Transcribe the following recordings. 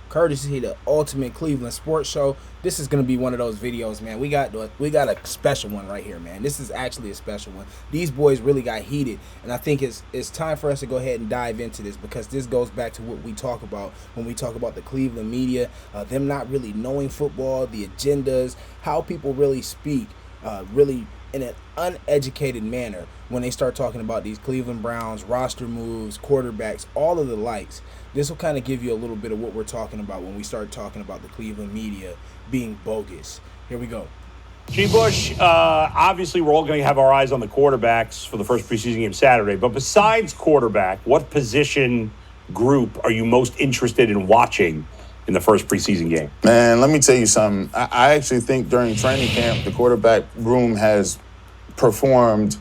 courtesy the Ultimate Cleveland Sports Show. This is going to be one of those videos, man. We got a special one right here, man. This is actually a special one. These boys really got heated, and I think it's time for us to go ahead and dive into this, because this goes back to what we talk about when we talk about the Cleveland media, them not really knowing football, the agendas, how people really speak, really in an uneducated manner when they start talking about these Cleveland Browns, roster moves, quarterbacks, all of the likes. This will kind of give you a little bit of what we're talking about when we start talking about the Cleveland media being bogus. Here we go. G-Bush, obviously we're all going to have our eyes on the quarterbacks for the first preseason game Saturday, but besides quarterback, what position group are you most interested in watching in the first preseason game? Man, let me tell you something. I actually think during training camp, the quarterback room has performed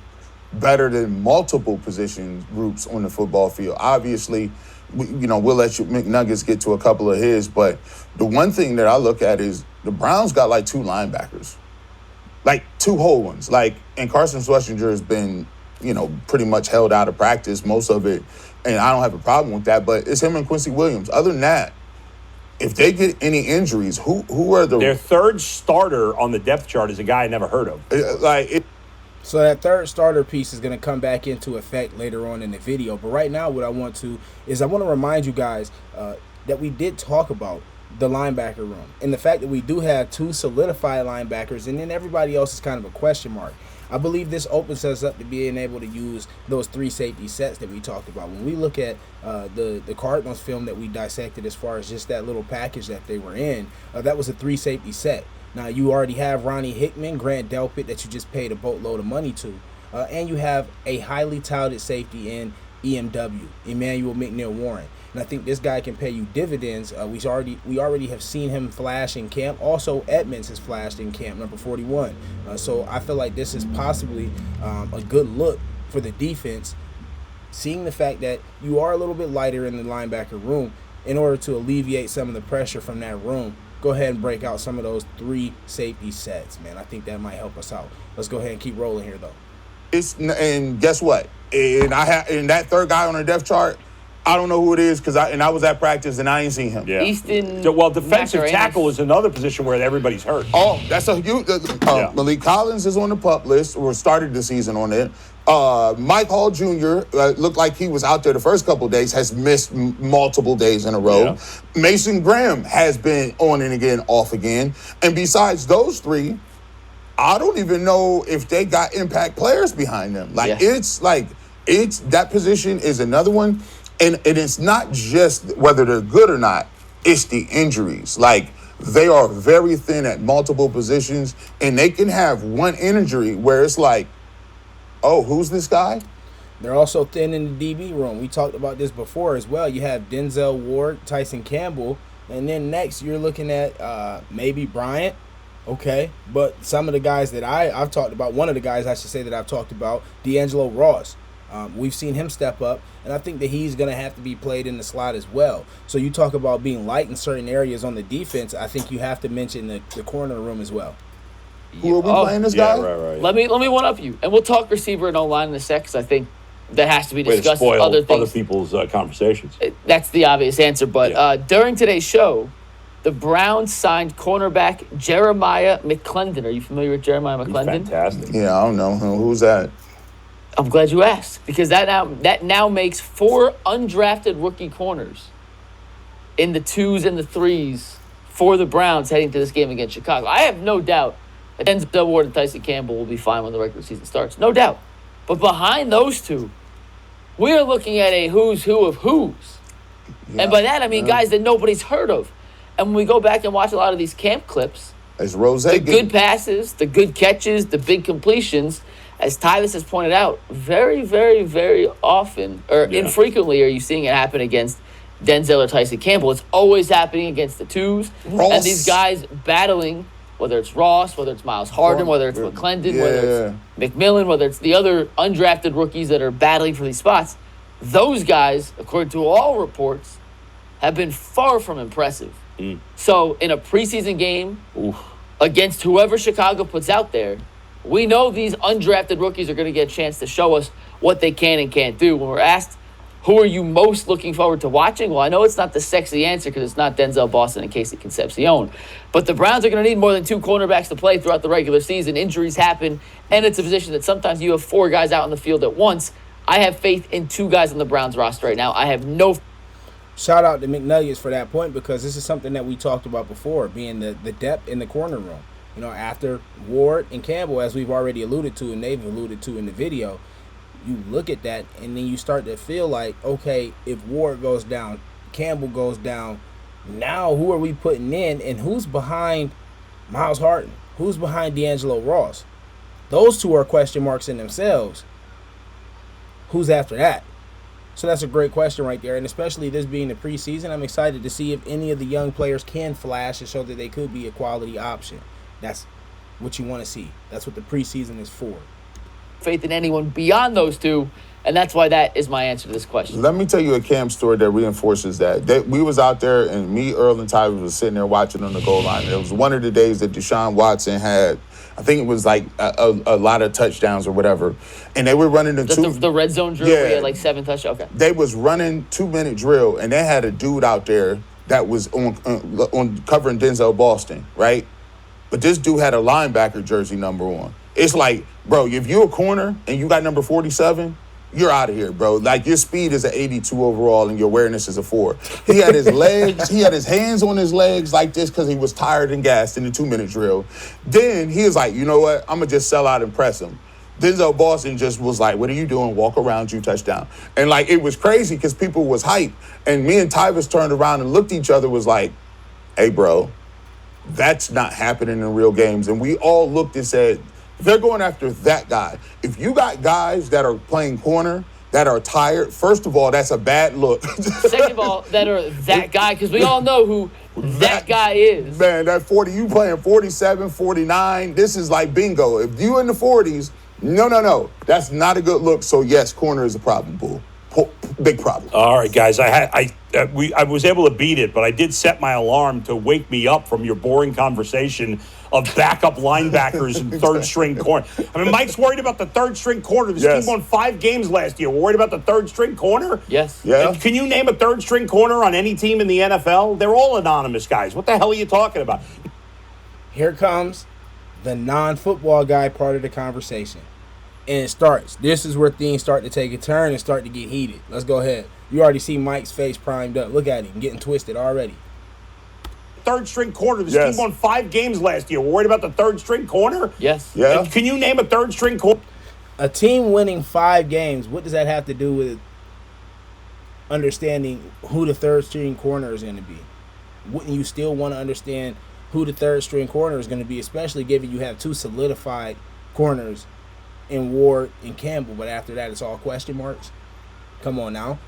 better than multiple position groups on the football field. Obviously, we'll let you McNuggets get to a couple of his, but the one thing that I look at is the Browns got like two linebackers, like two whole ones. And Carson Schlesinger has been, pretty much held out of practice, most of it, and I don't have a problem with that, but it's him and Quincy Williams. Other than that, if they get any injuries, who are their third starter on the depth chart is a guy I never heard of. So that third starter piece is going to come back into effect later on in the video. But right now what I want to remind you guys that we did talk about the linebacker room and the fact that we do have two solidified linebackers, and then everybody else is kind of a question mark. I believe this opens us up to being able to use those three safety sets that we talked about. When we look at the Cardinals film that we dissected as far as just that little package that they were in, that was a three safety set. Now, you already have Ronnie Hickman, Grant Delpit, that you just paid a boatload of money to, and you have a highly touted safety in EMW, Emmanuel McNeil-Warren. And I think this guy can pay you dividends. We already have seen him flash in camp. Also, Edmonds has flashed in camp, number 41. So I feel like this is possibly a good look for the defense, seeing the fact that you are a little bit lighter in the linebacker room. In order to alleviate some of the pressure from that room, go ahead and break out some of those three safety sets, man. I think that might help us out. Let's go ahead and keep rolling here, though. And guess what? And that third guy on the depth chart, I don't know who it is, because I was at practice and I ain't seen him. Yeah. Defensive tackle is another position where everybody's hurt. Oh, that's a huge. Malik Collins is on the PUP list, or started the season on it. Mike Hall Jr. Looked like he was out there the first couple of days, has missed multiple days in a row. Yeah. Mason Graham has been on and again, off again. And besides those three, I don't even know if they got impact players behind them. It's that position is another one. And it's not just whether they're good or not, it's the injuries. They are very thin at multiple positions, and they can have one injury where it's like, oh, who's this guy? They're also thin in the DB room. We talked about this before as well. You have Denzel Ward, Tyson Campbell, and then next you're looking at maybe Bryant. Okay, but some of the guys that I've talked about, one of the guys I should say that I've talked about, D'Angelo Ross. We've seen him step up, and I think that he's going to have to be played in the slot as well. So you talk about being light in certain areas on the defense, I think you have to mention the corner room as well. Who are we playing this guy? Right. Let me one-up you, and we'll talk receiver and O-line in a sec, because I think that has to be discussed. Way to spoil other things. Other people's conversations. That's the obvious answer, but during today's show, the Browns signed cornerback Jeremiah McClendon. Are you familiar with Jeremiah McClendon? He's fantastic. Yeah, I don't know. Who's that? I'm glad you asked, because that now makes 4 undrafted rookie corners in the 2s and the 3s for the Browns heading to this game against Chicago. I have no doubt that Denzel Ward and Tyson Campbell will be fine when the regular season starts. No doubt. But behind those two, we're looking at a who's who of who's. Yeah, and by that, I mean guys that nobody's heard of. And when we go back and watch a lot of these camp clips, the good passes, the good catches, the big completions, as Tyvis has pointed out, very, very, very often, or infrequently, are you seeing it happen against Denzel or Tyson Campbell. It's always happening against the 2s. Ross. And these guys battling, whether it's Ross, whether it's Miles Harden, whether it's McClendon, whether it's McMillan, whether it's the other undrafted rookies that are battling for these spots, those guys, according to all reports, have been far from impressive. So in a preseason game against whoever Chicago puts out there, we know these undrafted rookies are going to get a chance to show us what they can and can't do. When we're asked Who are you most looking forward to watching? Well, I know it's not the sexy answer because it's not Denzel Boston and Casey Concepcion. But the Browns are going to need more than 2 cornerbacks to play throughout the regular season. Injuries happen, and it's a position that sometimes you have 4 guys out on the field at once. I have faith in 2 guys on the Browns roster right now. I have no... Shout out to McNuggets for that point, because this is something that we talked about before, being the depth in the corner room. You know, after Ward and Campbell, as we've already alluded to and they've alluded to in the video, you look at that and then you start to feel like, okay, if Ward goes down, Campbell goes down, now who are we putting in, and who's behind Miles Harden? Who's behind D'Angelo Ross? Those 2 are question marks in themselves. Who's after that? So that's a great question right there, and especially this being the preseason, I'm excited to see if any of the young players can flash and show that they could be a quality option. That's what you want to see. That's what the preseason is for. Faith in anyone beyond those 2, and that's why that is my answer to this question. Let me tell you a Cam story that reinforces that. We was out there, and me, Earl, and Ty was sitting there watching on the goal line. It was one of the days that Deshaun Watson had, I think it was like a lot of touchdowns or whatever, and they were running the red zone drill where he had like 7 touchdowns. Okay. They was running 2-minute drill, and they had a dude out there that was on covering Denzel Boston, right? But this dude had a linebacker jersey number on. It's like, bro, if you're a corner and you got number 47, you're out of here, bro. Like, your speed is an 82 overall and your awareness is a 4. He had his legs, he had his hands on his legs like this because he was tired and gassed in the 2-minute drill. Then he was like, you know what? I'm going to just sell out and press him. Denzel Boston just was like, what are you doing? Walk around you, touchdown. And, like, it was crazy because people was hyped. And me and Tyvis turned around and looked at each other, was like, hey, bro, that's not happening in real games. And we all looked and said, they're going after that guy. If you got guys that are playing corner that are tired, first of all, that's a bad look. Second of all, that are that guy, because we all know who that guy is. Man, that 40, you playing 47, 49, this is like bingo. If you in the 40s, no. That's not a good look. So, yes, corner is a problem, Bull. Big problem. All right, guys. I was able to beat it, but I did set my alarm to wake me up from your boring conversation of backup linebackers and third-string corner. I mean, Mike's worried about the third-string corner. This team won 5 games last year. We're worried about the third-string corner? Yes. Yeah. Can you name a third-string corner on any team in the NFL? They're all anonymous guys. What the hell are you talking about? Here comes the non-football guy part of the conversation. And it starts. This is where things start to take a turn and start to get heated. Let's go ahead. You already see Mike's face primed up. Look at him getting twisted already. Third-string corner. This team won 5 games last year. We're worried about the third-string corner? Yes. Yeah. Can you name a third-string corner? A team winning 5 games, what does that have to do with understanding who the third-string corner is going to be? Wouldn't you still want to understand who the third-string corner is going to be, especially given you have 2 solidified corners in Ward and Campbell, but after that it's all question marks? Come on now.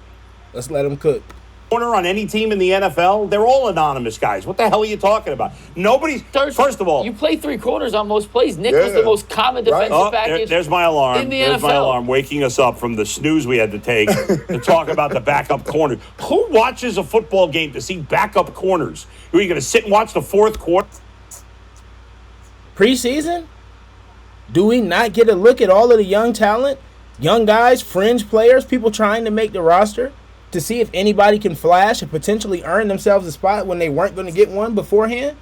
Let's let them cook. Corner on any team in the NFL, they're all anonymous guys. What the hell are you talking about? Nobody's... First of all... You play 3 corners on most plays. Nickel's the most common defensive package. There's my alarm. In the There's NFL. my alarm waking us up from the snooze we had to take to talk about the backup corner. Who watches a football game to see backup corners? Are you going to sit and watch the 4th quarter? Preseason? Do we not get a look at all of the young talent, young guys, fringe players, people trying to make the roster to see if anybody can flash and potentially earn themselves a spot when they weren't going to get one beforehand?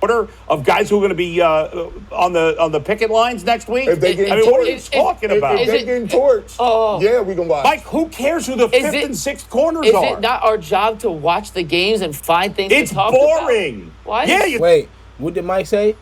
Order of guys who are going to be on the picket lines next week? If they get what are you talking about? If they getting torched, yeah, we can watch. Mike, who cares who the 5th and 6th corners are? Is it not our job to watch the games and find things to talk about? It's boring. Why? Yeah, Wait, what did Mike say?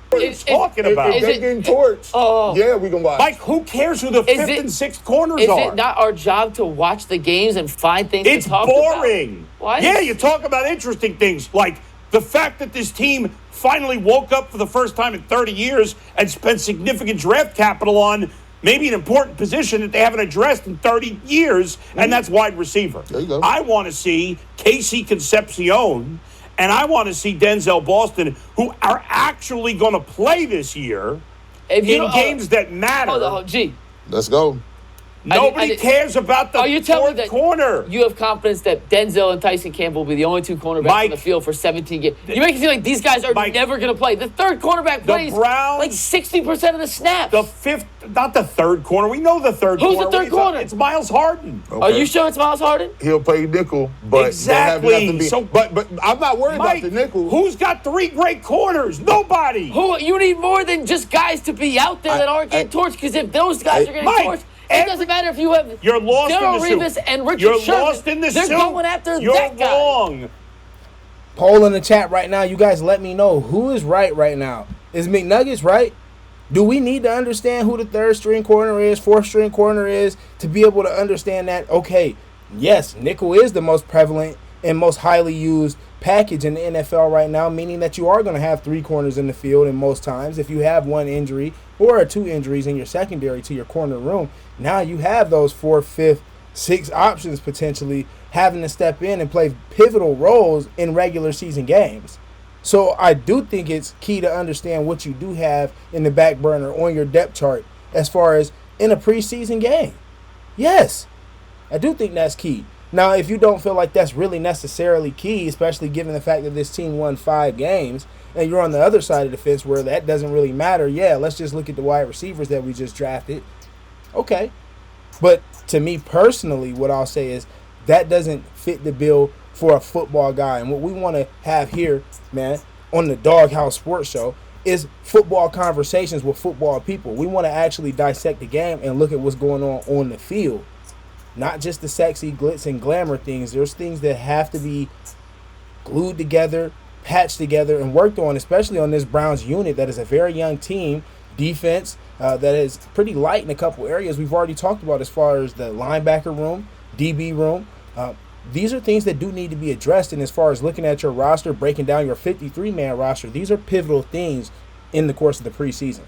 What are you talking about? If they getting torched, yeah, we can watch. Mike, who cares who the 5th and 6th corners are? Is it not our job to watch the games and find things to talk about? It's boring. Why? Yeah, you talk about interesting things like the fact that this team finally woke up for the first time in 30 years and spent significant draft capital on maybe an important position that they haven't addressed in 30 years, and that's wide receiver. There you go. I want to see Casey Concepcion and I want to see Denzel Boston, who are actually going to play this year in games that matter. Hold on, G. Let's go. Nobody cares about the fourth corner. You have confidence that Denzel and Tyson Campbell will be the only two cornerbacks on the field for 17 games. You make it feel like these guys are never going to play. The third cornerback plays like 60% of the snaps. Not the third corner. We know the third corner. Who's the third corner? It's Miles Harden. Okay. Are you sure it's Miles Harden? He'll play nickel, but exactly. But I'm not worried about the nickel. Who's got three great corners? Nobody. You need more than just guys to be out there that aren't getting torched. Because if those guys are getting torched, it doesn't matter if you have Darrelle Revis and Richard Sherman. Lost in the They're going after that guy. Wrong. Poll in the chat right now. You guys let me know who is right now. Is McNuggets right? Do we need to understand who the third string corner is, fourth string corner is, to be able to understand that, okay, yes, nickel is the most prevalent and most highly used package in the NFL right now, meaning that you are going to have three corners in the field, and most times if you have one injury or two injuries in your secondary to your corner room, now you have those 4, 5, 6 options potentially having to step in and play pivotal roles in regular season games. So I do think it's key to understand what you do have in the back burner on your depth chart as far as in a preseason game. Yes, I do think that's key. Now, if you don't feel like that's really necessarily key, especially given the fact that this team won 5 games and you're on the other side of the fence where that doesn't really matter, yeah, let's just look at the wide receivers that we just drafted. Okay. But to me personally, what I'll say is that doesn't fit the bill for a football guy. And what we want to have here, man, on the Doghouse Sports Show is football conversations with football people. We want to actually dissect the game and look at what's going on the field. Not just the sexy glitz and glamour things. There's things that have to be glued together, patched together, and worked on, especially on this Browns unit that is a very young team. Defense that is pretty light in a couple areas we've already talked about as far as the linebacker room, DB room. These are things that do need to be addressed. And as far as looking at your roster, breaking down your 53-man roster, these are pivotal things in the course of the preseason.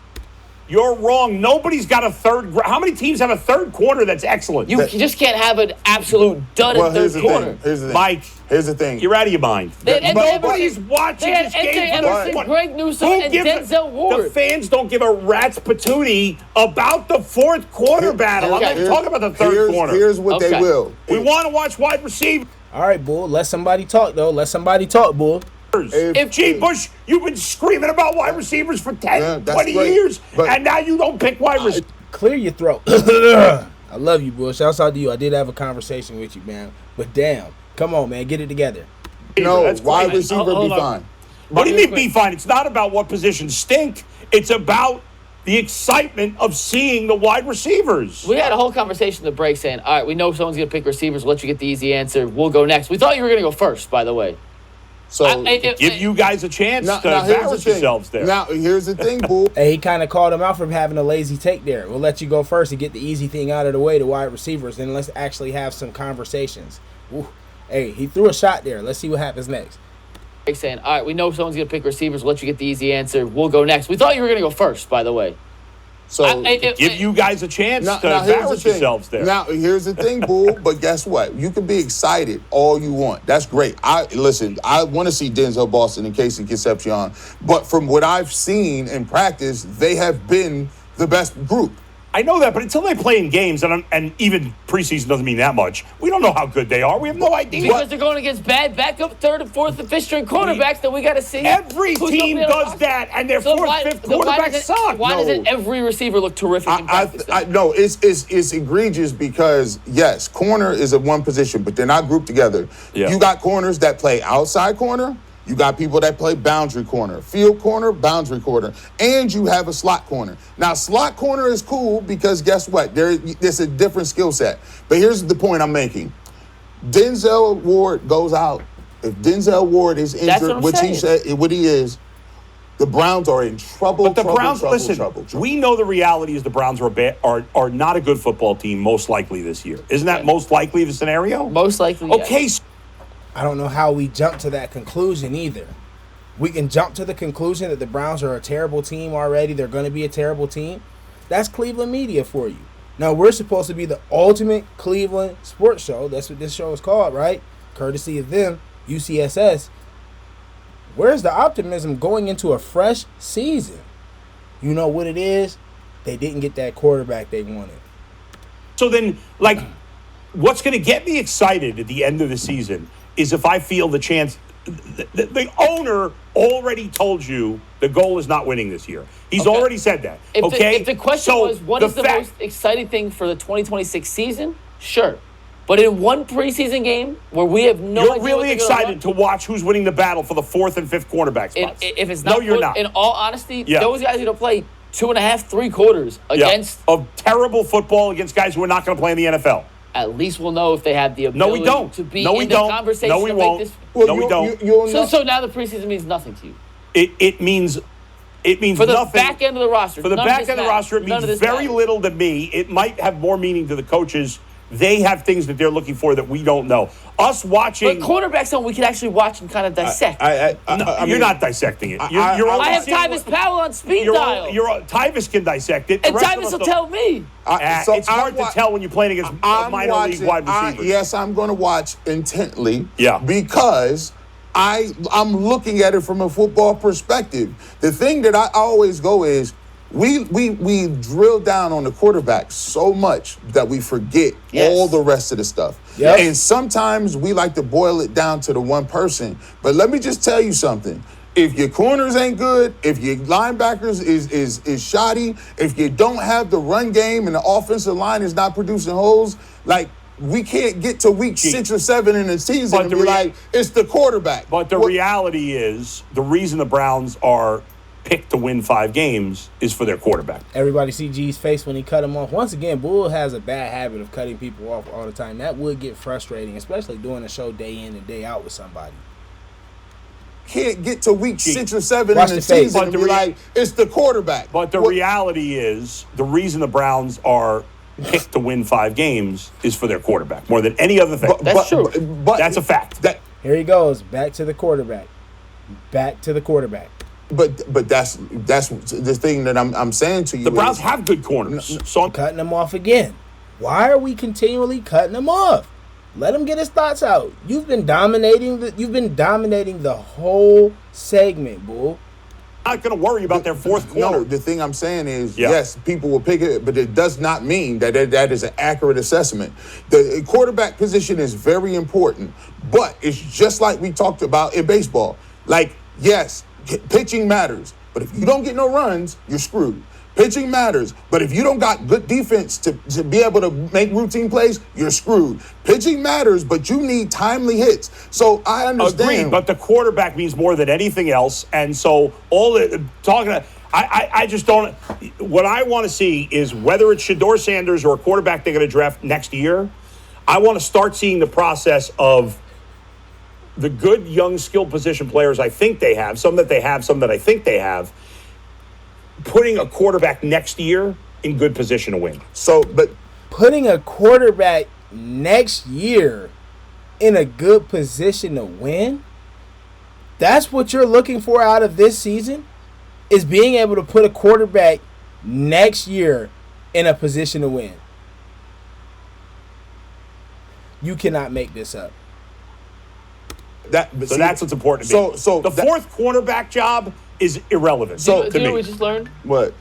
You're wrong. Nobody's got a third. How many teams have a third corner that's excellent? You just can't have an absolute dud at third corner. Here's the thing. Mike, here's the thing. You're out of your mind. Nobody's watching this game. Anderson, Greg Newsome, and Denzel Ward. The fans don't give a rat's patootie about the fourth corner battle. I'm not talking about the third corner. Here's what they will. We want to watch wide receiver. All right, Bull. Let somebody talk, though. Let somebody talk, Bull. If G. Bush, you've been screaming about wide receivers for 10, 20 years, and now you don't pick wide receivers. Clear your throat. I love you, Bull. Shouts out to you. I did have a conversation with you, man. But damn, come on, man. Get it together. No, wide receiver be fine. What do you mean be fine? It's not about what positions stink. It's about the excitement of seeing the wide receivers. We had a whole conversation at the break saying, all right, we know someone's going to pick receivers. We'll let you get the easy answer. We'll go next. We thought you were going to go first, by the way. So give you guys a chance to embarrass yourselves there. Now, here's the thing, Bull. Hey, he kind of called him out for having a lazy take there. We'll let you go first and get the easy thing out of the way, the wide receivers, and let's actually have some conversations. Ooh. Hey, he threw a shot there. Let's see what happens next. Saying, all right, we know someone's going to pick receivers. We'll let you get the easy answer. We'll go next. We thought you were going to go first, by the way. So give you guys a chance to embarrass yourselves there. Now, here's the thing, Bull. But guess what? You can be excited all you want. That's great. I want to see Denzel Boston and Casey Concepcion. But from what I've seen in practice, they have been the best group. I know that, but until they play in games, and even preseason doesn't mean that much, we don't know how good they are. We have no idea. Because they're going against bad backup third and fourth and fifth string quarterbacks that we got to see. Every team does that, and their fourth, fifth quarterbacks suck. Why doesn't every receiver look terrific in practice? No, it's egregious because, yes, corner is a one position, but they're not grouped together. Yeah. You got corners that play outside corner. You got people that play boundary corner, field corner, boundary corner, and you have a slot corner. Now, slot corner is cool because guess what? There's a different skill set. But here's the point I'm making. Denzel Ward goes out. If Denzel Ward is injured, which he said what he is, the Browns are in trouble. But the Browns, listen, we know the reality is the Browns are not a good football team most likely this year. Isn't that most likely the scenario? Most likely, okay. Yes. I don't know how we jump to that conclusion either. We can jump to the conclusion that the Browns are a terrible team already. They're going to be a terrible team. That's Cleveland media for you. Now, we're supposed to be the ultimate Cleveland sports show. That's what this show is called, right? Courtesy of them, UCSS. Where's the optimism going into a fresh season? You know what it is? They didn't get that quarterback they wanted. So then, like, what's going to get me excited at the end of the season is if I feel the chance. The owner already told you the goal is not winning this year. He's already said that. If the question was, what is the most exciting thing for the 2026 season? Sure. But in one preseason game where we have no idea. You're really excited to watch who's winning the battle for the 4th and 5th cornerback spots. If it's not, no, you're not. In all honesty, those guys are going to play 2.5, 3 quarters against of terrible football against guys who are not going to play in the NFL. At least we'll know if they have the ability to be in the conversation. No, we won't. Make this. No, we don't. So now the preseason means nothing to you. It means for the nothing. back end of the roster. For the back end of the roster, it means very little to me. It might have more meaning to the coaches. They have things that they're looking for that we don't know. Us watching, but quarterbacks, we can actually watch and kind of dissect. You're not dissecting it. I have Tyvis Powell on speed dial. Tyvis can dissect it, and Tyvis will tell me. It's hard to tell when you're playing against minor league wide receivers. Yes, I'm going to watch intently. Yeah. Because I'm looking at it from a football perspective. The thing that I always go is, we drill down on the quarterback so much that we forget all the rest of the stuff. Yep. And sometimes we like to boil it down to the one person. But let me just tell you something. If your corners ain't good, if your linebackers is shoddy, if you don't have the run game and the offensive line is not producing holes, like, we can't get to week 6 or 7 in the season and be like, it's the quarterback. But the reality is, the reason the Browns are picked to win 5 games is for their quarterback. Everybody see G's face when he cut him off. Once again, Bull has a bad habit of cutting people off all the time. That would get frustrating, especially doing a show day in and day out with somebody. Can't get to week 6 or 7 in the season and be like, it's the quarterback. But the reality is, the reason the Browns are picked to win 5 games is for their quarterback more than any other thing. That's true. But that's a fact. Here he goes, back to the quarterback. Back to the quarterback. But that's the thing that I'm saying to you. The Browns have good corners, so I'm cutting them off again. Why are we continually cutting him off? Let him get his thoughts out. You've been dominating the whole segment, Bull. I'm not going to worry about their 4th corner. No, the thing I'm saying is, yes, people will pick it, but it does not mean that that is an accurate assessment. The quarterback position is very important, but it's just like we talked about in baseball. Like, yes, pitching matters, but if you don't get no runs, you're screwed. Pitching matters, but if you don't got good defense to be able to make routine plays, you're screwed. Pitching matters, but you need timely hits. So I understand. Agreed, but the quarterback means more than anything else, and so I just don't. What I want to see is whether it's Shedeur Sanders or a quarterback they're going to draft next year. I want to start seeing the process of the good, young, skilled position players I think they have, some that I think they have, putting a quarterback next year in good position to win. But putting a quarterback next year in a good position to win, that's what you're looking for out of this season, is being able to put a quarterback next year in a position to win. You cannot make this up. That's what's important to me. So the 4th cornerback job is irrelevant. Do you know what we just learned? What?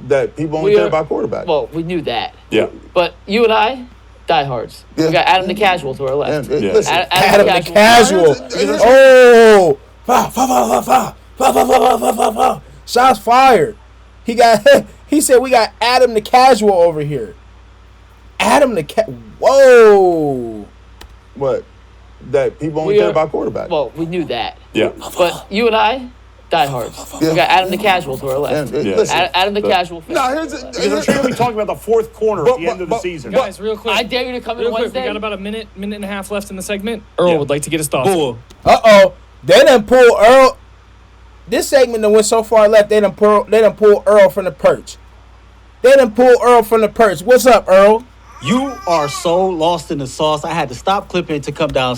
That people only care about quarterback. Well, we knew that. Yeah. But you and I, diehards. Yeah. We got Adam the Casual to our left. Listen, Adam the Casual. Oh! Shots fired. He said we got Adam the Casual over here. Whoa! What? That people only care about quarterback. Well, we knew that. Yeah. But you and I, diehards. We got Adam the Casual to our left. Adam the Casual. Because I'm sure you'll be talking about the 4th corner at the end of the season. Guys, real quick. I dare you to come in Wednesday. We got about a minute and a half left in the segment. Earl would like to get his thoughts. Uh-oh. They done pull Earl. This segment done went so far left, they done pull Earl from the perch. What's up, Earl? You are so lost in the sauce. I had to stop clipping to come down.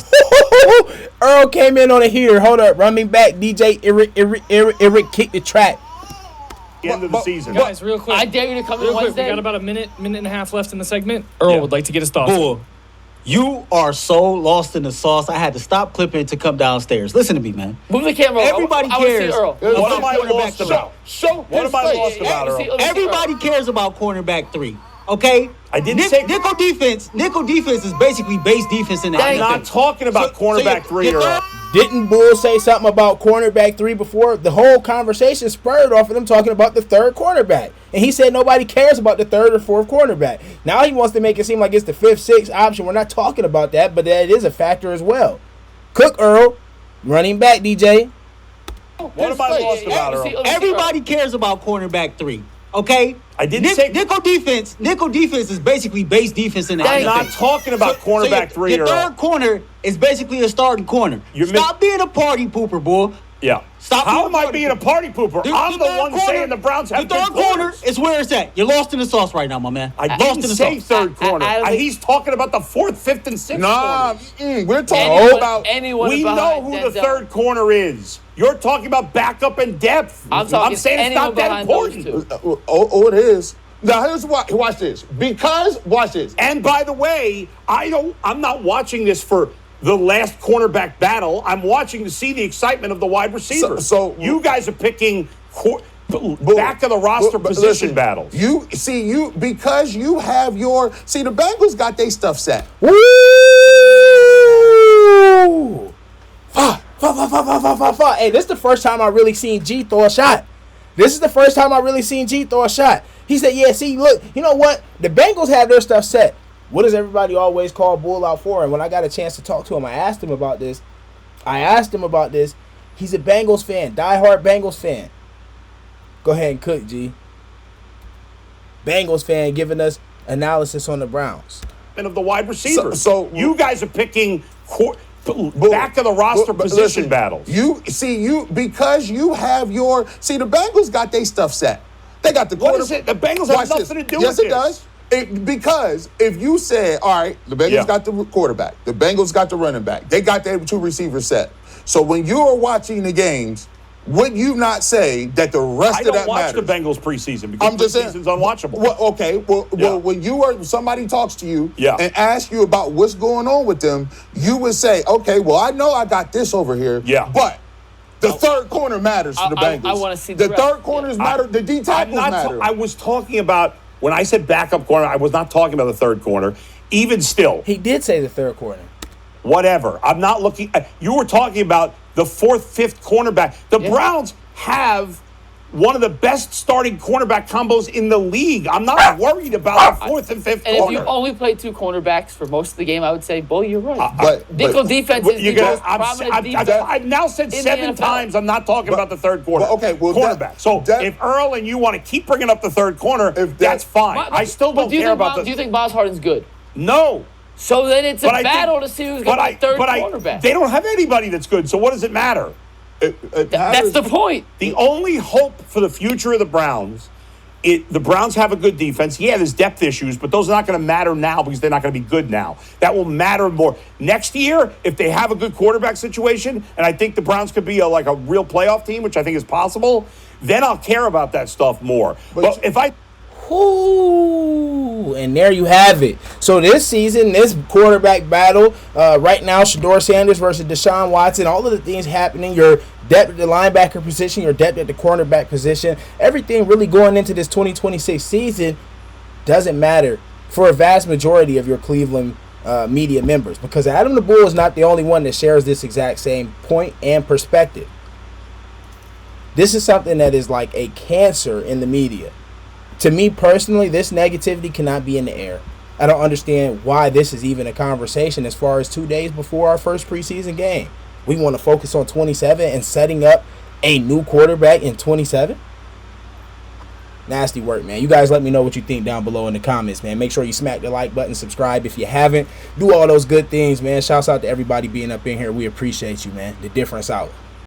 Earl came in on a heater. Hold up. Run me back. DJ Eric kick the track. The end of the season. Guys, real quick. I dare you to come in Wednesday. We got about a minute and a half left in the segment. Earl would like to get his thoughts. You are so lost in the sauce. I had to stop clipping to come downstairs. Listen to me, man. Move the camera. Everybody cares. What am I lost about? What am I lost about, Earl? Everybody cares about cornerback 3. Okay, I didn't say nickel defense. Nickel defense is basically base defense in the I'm not talking about cornerback 3 or. Didn't Bull say something about cornerback 3 before? The whole conversation spurred off of them talking about the third cornerback. And he said nobody cares about the third or fourth cornerback. Now he wants to make it seem like it's the fifth, sixth option. We're not talking about that, but that is a factor as well. Cook Earl, running back, DJ. What am I lost about, Earl? Everybody cares about cornerback 3. Okay, I didn't say nickel defense. Nickel defense is basically base defense in the I'm NFL. not talking about cornerback 3 your or. third corner is basically a starting corner. Stop being a party pooper, boy. Yeah. Stop. How am I being a party pooper? I'm the one saying the Browns have the third corner is where it's at. You're lost in the sauce right now, my man. I didn't say third corner. He's talking about the fourth, fifth, and sixth corners. We're talking about anyone. We know who the third corner is. You're talking about backup and depth. I'm saying it's not that important. it is. Now here's why. Watch this. Because watch this. And by the way, I'm not watching this for the last cornerback battle. I'm watching to see the excitement of the wide receivers. So you guys are picking back of the roster position battles. Because you have the Bengals got their stuff set. Woo! Hey, this is the first time I really seen G throw a shot. He said, yeah, see, look, you know what? The Bengals have their stuff set. What does everybody always call Bull out for? And when I got a chance to talk to him, I asked him about this. He's a Bengals fan, diehard Bengals fan. Go ahead and cook, G. Bengals fan giving us analysis on the Browns. And of the wide receivers. So you guys are picking back of the roster position battles. Because you have the Bengals got their stuff set. They got the quarterback. What is it? The Bengals have nothing to do with this. Yes, it does. Because if you said, all right, the Bengals got the quarterback, the Bengals got the running back, they got their two receivers set. So when you are watching the games, would you not say that the rest of that matters? I don't watch the Bengals preseason because preseason's unwatchable. Well, when somebody talks to you and asks you about what's going on with them, you would say, okay, well, I know I got this over here, but the third corner matters to the Bengals. I want to see the third corners matter. The D tackles matter. I was talking about, when I said backup corner, I was not talking about the third corner. Even still. He did say the third corner. Whatever. I'm not looking. You were talking about the fourth, fifth cornerback. The Browns have one of the best starting cornerback combos in the league. I'm not worried about the fourth and fifth corner. And if you only play two cornerbacks for most of the game, I would say, Bull, you're right. Nickel defense is the most prominent defense. I've now said 7 times I'm not talking about the third corner. Cornerback. If Earl and you want to keep bringing up the third corner, that's fine. I still don't care about Do you think Miles Harden's good? No. So then it's a battle to see who's going to be third cornerback. They don't have anybody that's good, so what does it matter? That's the point. The only hope for the future of the Browns, the Browns have a good defense. Yeah, there's depth issues, but those are not going to matter now because they're not going to be good now. That will matter more. Next year, if they have a good quarterback situation, and I think the Browns could be a real playoff team, which I think is possible, then I'll care about that stuff more. But if I... Ooh, and there you have it. So this season, this quarterback battle, right now, Shedeur Sanders versus Deshaun Watson, all of the things happening, your depth at the linebacker position, your depth at the cornerback position, everything really going into this 2026 season doesn't matter for a vast majority of your Cleveland media members, because Adam the Bull is not the only one that shares this exact same point and perspective. This is something that is like a cancer in the media. To me personally, this negativity cannot be in the air. I don't understand why this is even a conversation as far as 2 days before our first preseason game. We want to focus on 27 and setting up a new quarterback in 27. Nasty work, man. You guys let me know what you think down below in the comments, man. Make sure you smack the like button, subscribe if you haven't. Do all those good things, man. Shouts out to everybody being up in here. We appreciate you, man. The difference out.